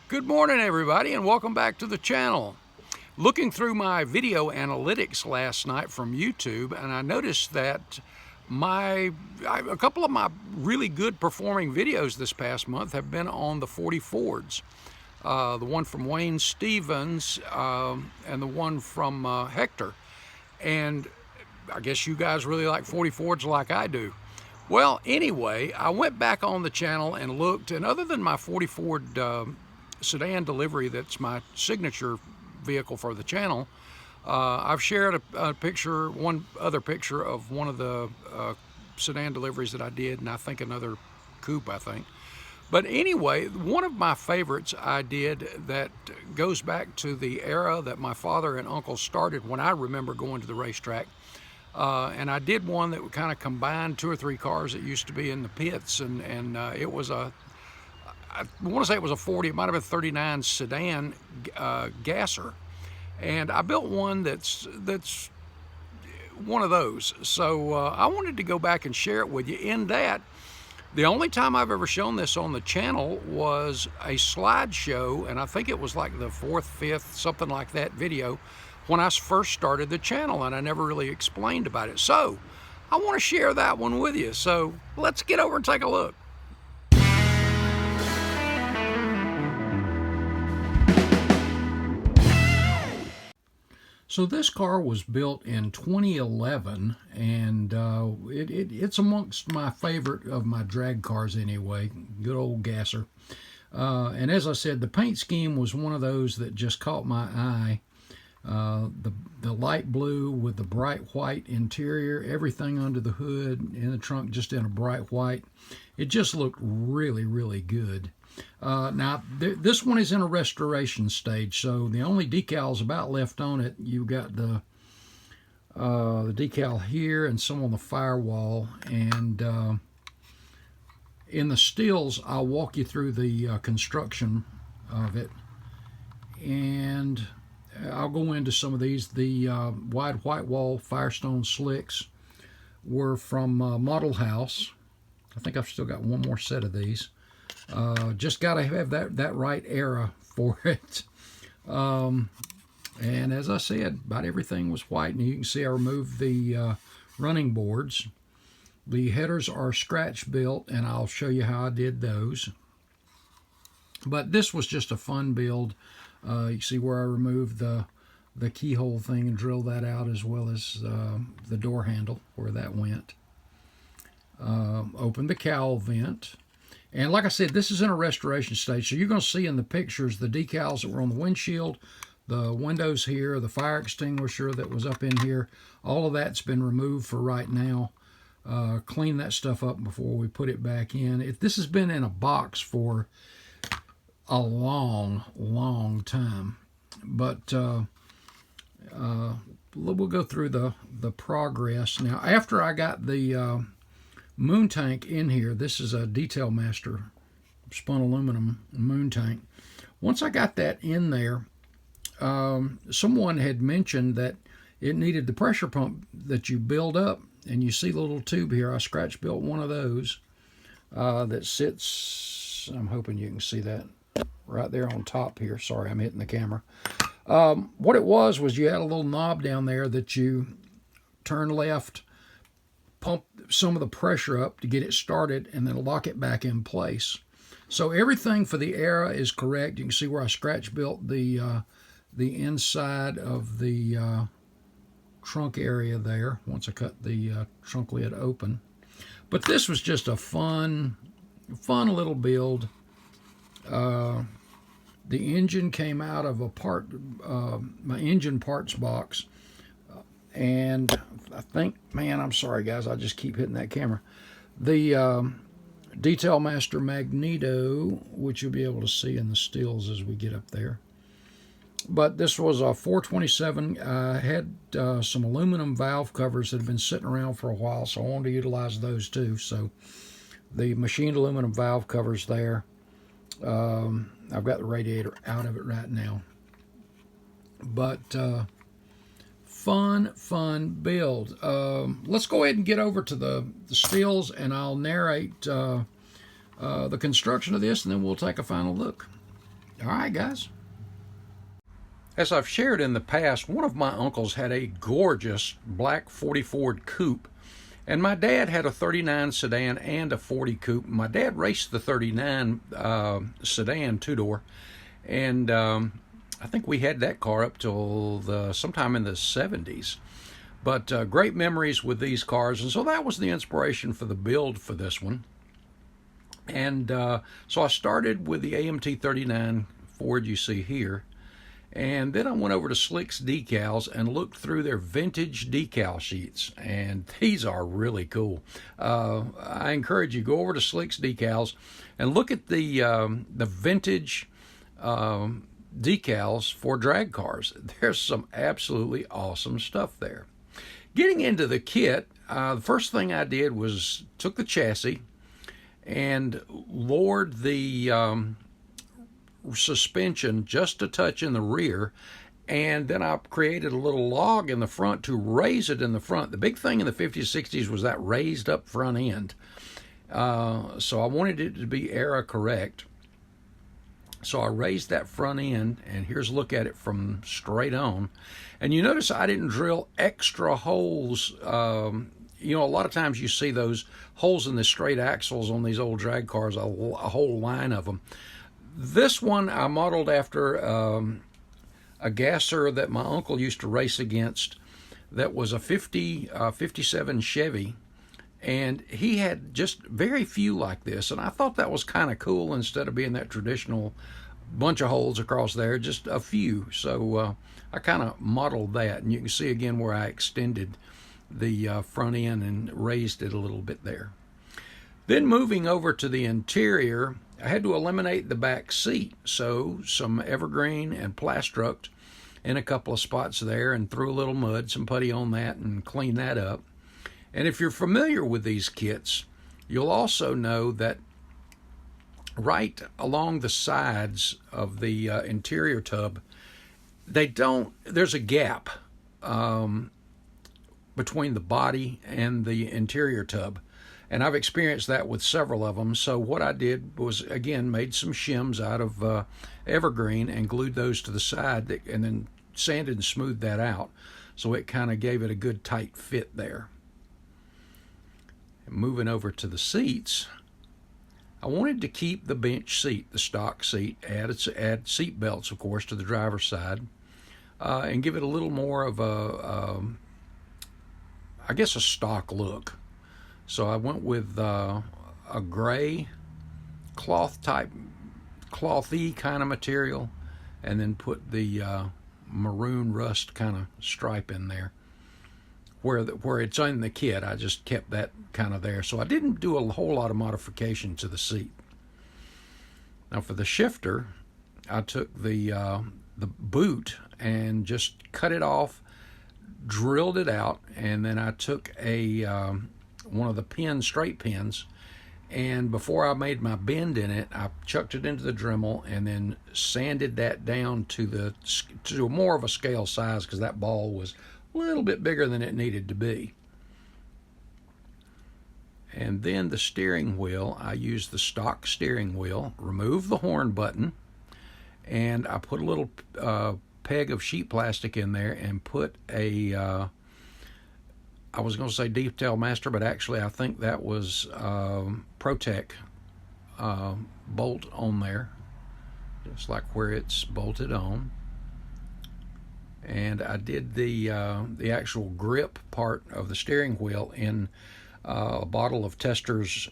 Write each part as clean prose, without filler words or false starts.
Good morning, everybody, and welcome back to the channel. Looking through my video analytics last night from YouTube, and I noticed that a couple of my really good performing videos this past month have been on the 40 Fords. The one from Wayne Stevens and the one from Hector. And I guess you guys really like 40 Fords like I do. Well, anyway, I went back on the channel and looked, and other than my 40 Ford sedan delivery that's my signature vehicle for the channel, I've shared one other picture of one of the sedan deliveries that I did, and I think another coupe, I think. But anyway, one of my favorites I did that goes back to the era that my father and uncle started when I remember going to the racetrack. And I did one that kind of combined two or three cars that used to be in the pits, and it was I want to say it was a 40, it might have been 39 sedan gasser. And I built one that's one of those. So I wanted to go back and share it with you. In that, the only time I've ever shown this on the channel was a slideshow, and I think it was like the fourth, fifth, something like that video when I first started the channel, and I never really explained about it. So I want to share that one with you. So let's get over and take a look. So this car was built in 2011, and it's amongst my favorite of my drag cars anyway. Good old gasser. And as I said, the paint scheme was one of those that just caught my eye. The light blue with the bright white interior, everything under the hood, in the trunk just in a bright white. It just looked really, really good. Now, this one is in a restoration stage, so the only decals about left on it, you've got the decal here and some on the firewall. And in the stills, I'll walk you through the construction of it. And I'll go into some of these. The wide white wall Firestone slicks were from Model House. I think I've still got one more set of these. Just got to have that right era for it. And as I said, about everything was white, and you can see I removed the running boards. The headers are scratch built, and I'll show you how I did those. But this was just a fun build. You see where I removed the keyhole thing and drilled that out, as well as the door handle where that went. Opened the cowl vent. And like I said, this is in a restoration stage, so you're going to see in the pictures the decals that were on the windshield, the windows here, the fire extinguisher that was up in here. All of that's been removed for right now. Clean that stuff up before we put it back in. This has been in a box for a long, long time. But we'll go through the progress. Now, after I got the moon tank in here, this is a Detail Master spun aluminum moon tank. Once I got that in there, someone had mentioned that it needed the pressure pump that you build up, and you see the little tube here. I scratch built one of those that sits, I'm hoping you can see that right there on top here. Sorry, I'm hitting the camera. What it was you had a little knob down there that you turn left, pump some of the pressure up to get it started, and then lock it back in place. So everything for the era is correct. You can see where I scratch built the inside of the trunk area there once I cut the trunk lid open. But this was just a fun little build. The engine came out of my engine parts box. And I think, man, I'm sorry, guys, I just keep hitting that camera. The Detail Master Magneto, which you'll be able to see in the stills as we get up there. But this was a 427. I had some aluminum valve covers that had been sitting around for a while, so I wanted to utilize those too. So the machined aluminum valve covers there. I've got the radiator out of it right now. But fun build. Let's go ahead and get over to the stills, and I'll narrate the construction of this, and then we'll take a final look. All right, guys. As I've shared in the past, one of my uncles had a gorgeous black 40 Ford coupe, and my dad had a 39 sedan and a 40 coupe. My dad raced the 39 sedan two-door, and I think we had that car up till sometime in the 70s. But great memories with these cars, and so that was the inspiration for the build for this one. And so I started with the AMT 39 Ford you see here, and then I went over to Slick's Decals and looked through their vintage decal sheets, and these are really cool. I encourage you, go over to Slick's Decals and look at the vintage decals for drag cars. There's some absolutely awesome stuff there. Getting into the kit, the first thing I did was took the chassis and lowered the suspension just a touch in the rear, and then I created a little log in the front to raise it in the front. The big thing in the 50s, 60s was that raised up front end. So I wanted it to be era correct. So I raised that front end, and here's a look at it from straight on. And you notice I didn't drill extra holes. You know, a lot of times you see those holes in the straight axles on these old drag cars, a whole line of them. This one I modeled after a gasser that my uncle used to race against that was a 57 Chevy, and he had just very few like this, and I thought that was kind of cool instead of being that traditional bunch of holes across there, just a few. So I kind of modeled that, and you can see again where I extended the front end and raised it a little bit there. Then moving over to the interior, I had to eliminate the back seat, so some evergreen and plastruct in a couple of spots there, and threw a little mud, some putty on that, and cleaned that up. And if you're familiar with these kits, you'll also know that right along the sides of the interior tub, there's a gap between the body and the interior tub. And I've experienced that with several of them. So what I did was, again, made some shims out of evergreen and glued those to the side, and then sanded and smoothed that out. So it kind of gave it a good tight fit there. And moving over to the seats, I wanted to keep the bench seat, the stock seat, add seat belts, of course, to the driver's side, and give it a little more of I guess a stock look. So I went with a gray clothy kind of material, and then put the maroon rust kind of stripe in there. Where it's in the kit, I just kept that kind of there. So I didn't do a whole lot of modification to the seat. Now for the shifter, I took the boot and just cut it off, drilled it out, and then I took one of the straight pins, and before I made my bend in it, I chucked it into the Dremel and then sanded that down to more of a scale size, because that ball was a little bit bigger than it needed to be. And then the steering wheel, I used the stock steering wheel, removed the horn button, and I put a little peg of sheet plastic in there and put I was going to say Detail Master, but actually I think that was Protec bolt on there, just like where it's bolted on. And I did the actual grip part of the steering wheel in a bottle of Testors,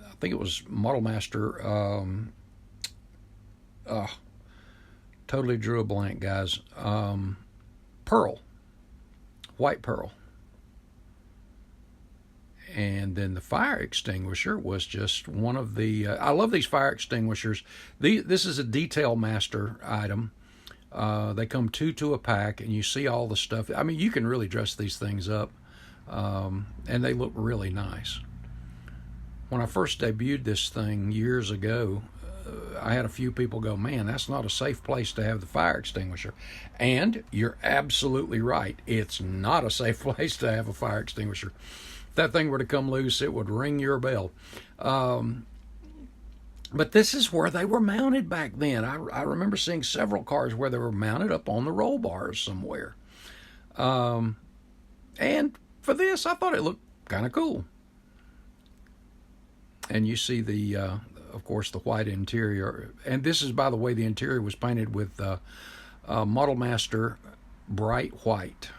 I think it was Model Master, totally drew a blank, guys, pearl, white pearl. And then the fire extinguisher was just one of the, I love these fire extinguishers. This is a Detail Master item. They come two to a pack, and you see all the stuff. I mean, you can really dress these things up, and they look really nice. When I first debuted this thing years ago, I had a few people go, man, that's not a safe place to have the fire extinguisher. And you're absolutely right. It's not a safe place to have a fire extinguisher. If that thing were to come loose, it would ring your bell. But this is where they were mounted back then. I remember seeing several cars where they were mounted up on the roll bars somewhere. And for this, I thought it looked kind of cool. And you see the, of course, the white interior. And this is, by the way, the interior was painted with Model Master Bright White.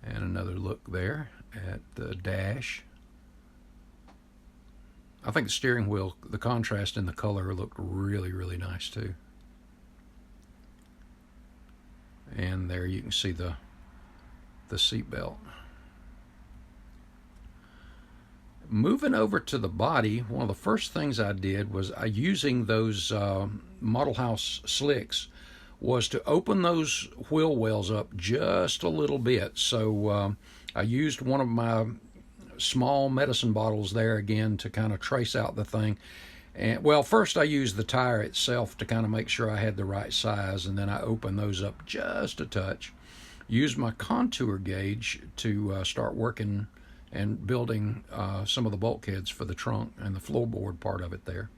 And another look there at the dash. I think the steering wheel, the contrast in the color looked really, really nice too. And there you can see the seat belt. Moving over to the body, one of the first things I did was using those Model House slicks was to open those wheel wells up just a little bit. So I used one of my small medicine bottles there again to kind of trace out the thing. And well, first I used the tire itself to kind of make sure I had the right size, and then I opened those up just a touch. Used my contour gauge to start working and building some of the bulkheads for the trunk and the floorboard part of it there.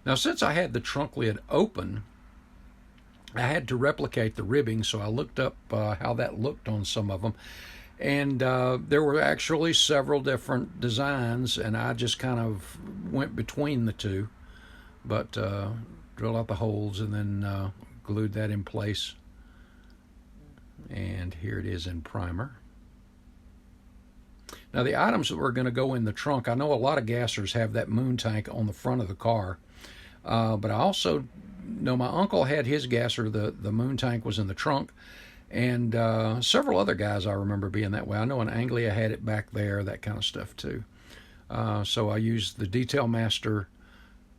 Now, since I had the trunk lid open, I had to replicate the ribbing, so I looked up how that looked on some of them. And there were actually several different designs, and I just kind of went between the two. But drilled out the holes and then glued that in place. And here it is in primer. Now the items that were going to go in the trunk, I know a lot of gassers have that moon tank on the front of the car. But I also know my uncle had his gasser, the moon tank was in the trunk. And several other guys I remember being that way. I know an Anglia had it back there, that kind of stuff too. So I used the Detail Master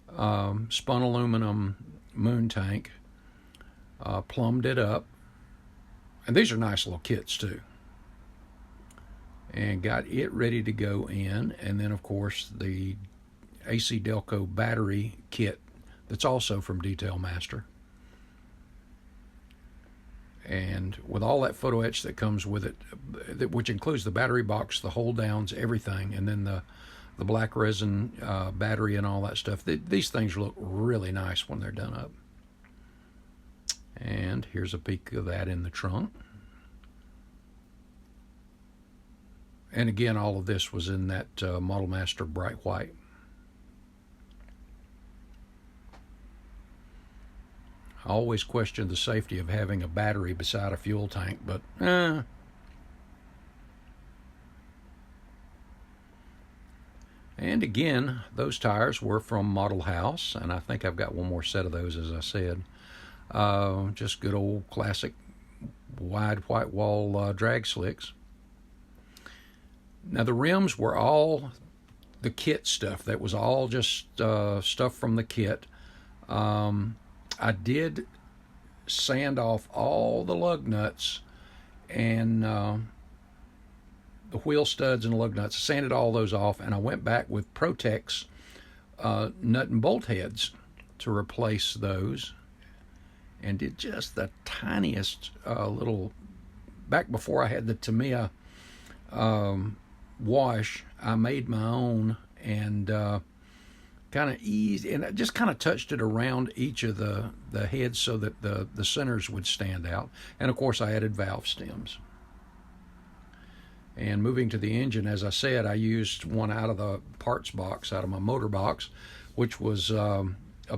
spun aluminum moon tank, plumbed it up. And these are nice little kits too. And got it ready to go in. And then, of course, the AC Delco battery kit that's also from Detail Master. And with all that photo etch that comes with it, which includes the battery box, the hold downs, everything, and then the black resin battery and all that stuff, these things look really nice when they're done up. And here's a peek of that in the trunk. And again, all of this was in that Model Master Bright White. I always questioned the safety of having a battery beside a fuel tank, but And again, those tires were from Model House, and I think I've got one more set of those, as I said. Just good old classic wide white wall drag slicks. Now the rims were all the kit stuff. That was all just stuff from the kit. I did sand off all the lug nuts and the wheel studs and lug nuts. I sanded all those off, and I went back with Protex nut and bolt heads to replace those, and did just the tiniest little. Back before I had the Tamiya wash, I made my own and kind of eased, and I just kind of touched it around each of the heads so that the centers would stand out. And of course, I added valve stems. And moving to the engine, as I said, I used one out of the parts box, out of my motor box, which was a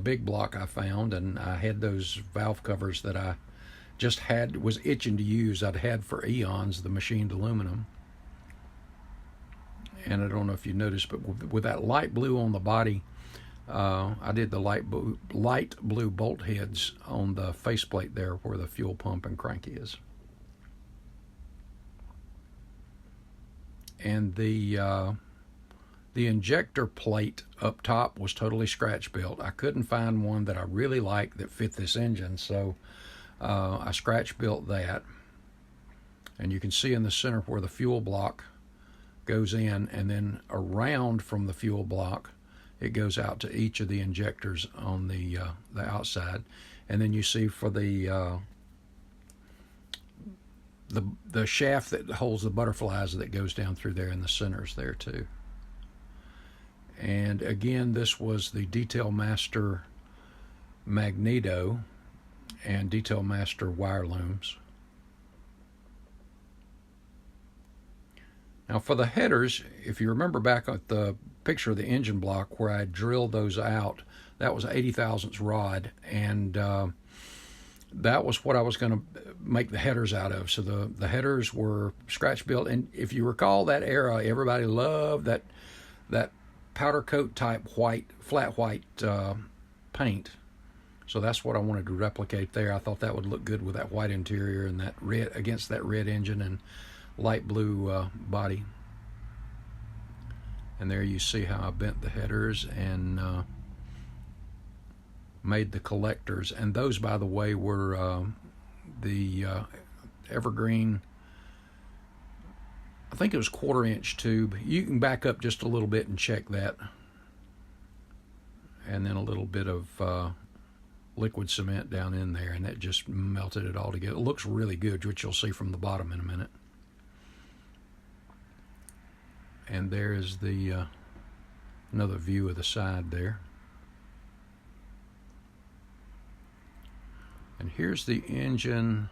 big block I found, and I had those valve covers that I just was itching to use. I'd had for eons the machined aluminum. And I don't know if you noticed, but with that light blue on the body, I did the light blue bolt heads on the faceplate there where the fuel pump and crank is. And the injector plate up top was totally scratch built. I couldn't find one that I really liked that fit this engine, so I scratch built that. And you can see in the center where the fuel block goes in, and then around from the fuel block it goes out to each of the injectors on the outside. And then you see for the the shaft that holds the butterflies that goes down through there in the centers there too. And again, this was the Detail Master Magneto and Detail Master wire looms. Now for the headers, if you remember back at the picture of the engine block where I drilled those out, that was 80 thousandths rod, and that was what I was going to make the headers out of. So the headers were scratch built, and if you recall that era, everybody loved that powder coat type white, flat white paint. So that's what I wanted to replicate there. I thought that would look good with that white interior and that red against that red engine and light blue body. And there you see how I bent the headers and made the collectors. And those, by the way, were the evergreen, I think it was 1/4 inch tube. You can back up just a little bit and check that. And then a little bit of liquid cement down in there, and that just melted it all together. It looks really good, which you'll see from the bottom in a minute. And there is the another view of the side there. And here's the engine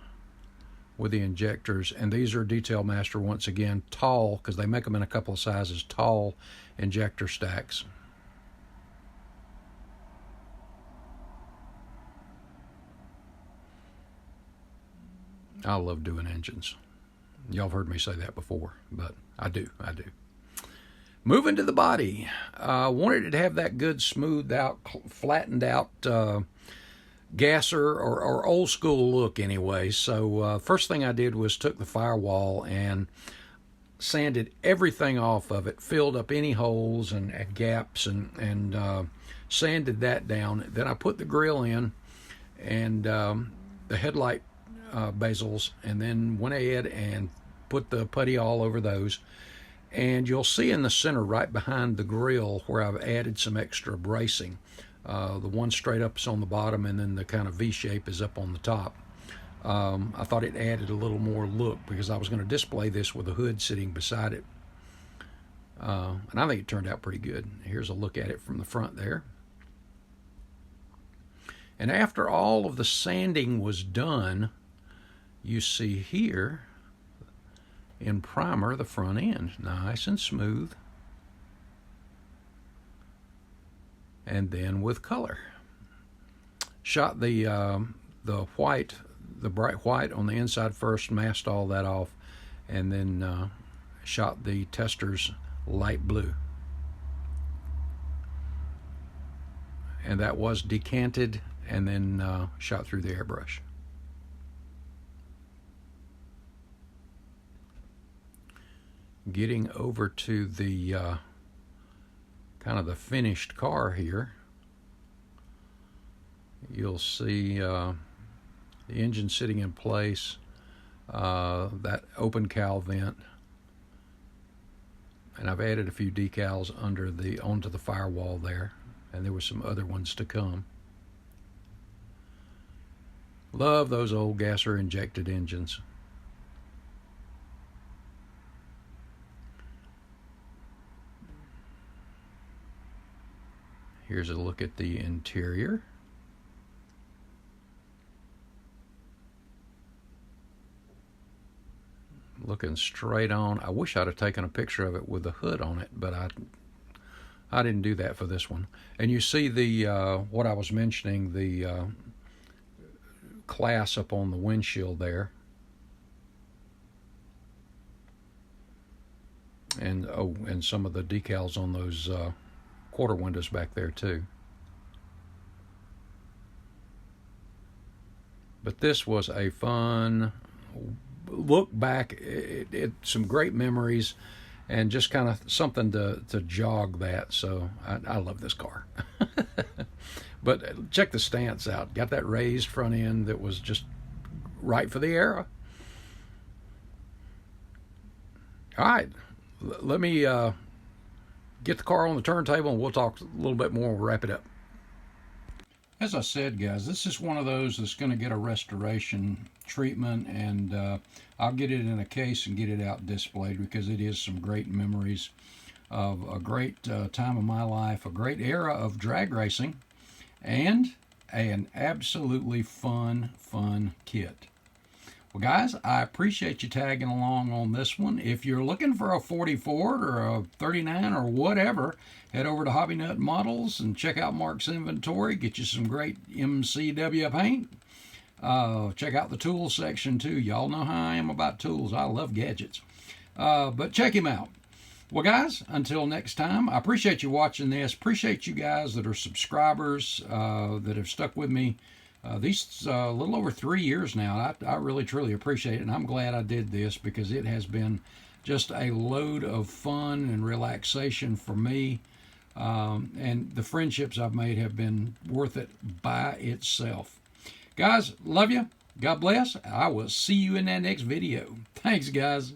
with the injectors, and these are Detail Master, once again, tall, because they make them in a couple of sizes, tall injector stacks. I love doing engines. Y'all have heard me say that before, but I do. Moving to the body, I wanted it to have that good smoothed out, flattened out gasser or old school look anyway. So first thing I did was took the firewall and sanded everything off of it, filled up any holes and gaps, and sanded that down. Then I put the grill in and the headlight bezels, and then went ahead and put the putty all over those. And you'll see in the center right behind the grill where I've added some extra bracing. The one straight up is on the bottom, and then the kind of V shape is up on the top. I thought it added a little more look because I was going to display this with a hood sitting beside it. And I think it turned out pretty good. Here's a look at it from the front there. And after all of the sanding was done, you see here in primer the front end, nice and smooth. And then with color. Shot the white, the bright white on the inside first, masked all that off, and then shot the testers light blue. And that was decanted and then shot through the airbrush. Getting over to the kind of the finished car here, you'll see the engine sitting in place, that open cowl vent, and I've added a few decals onto the firewall there, and there were some other ones to come. Love those old gasser injected engines. Here's a look at the interior. Looking straight on. I wish I'd have taken a picture of it with the hood on it, but I didn't do that for this one. And you see the what I was mentioning, the class up on the windshield there. And and some of the decals on those quarter windows back there too. But this was a fun look back. Some great memories, and just kind of something to jog that. So I love this car. But check the stance out. Got that raised front end that was just right for the era. All right, let me get the car on the turntable and we'll talk a little bit more. We'll wrap it up. As I said, guys, this is one of those that's going to get a restoration treatment, and I'll get it in a case and get it out displayed because it is some great memories of a great time of my life, a great era of drag racing, and an absolutely fun kit. Well, guys, I appreciate you tagging along on this one. If you're looking for a 40 Ford or a 39 or whatever, head over to HobbyNut Models and check out Mark's inventory. Get you some great MCW paint. Check out the tools section, too. Y'all know how I am about tools. I love gadgets. But check him out. Well, guys, until next time, I appreciate you watching this. Appreciate you guys that are subscribers, that have stuck with me these a little over 3 years now. I really, truly appreciate it, and I'm glad I did this because it has been just a load of fun and relaxation for me. And the friendships I've made have been worth it by itself. Guys, love you. God bless. I will see you in that next video. Thanks, guys.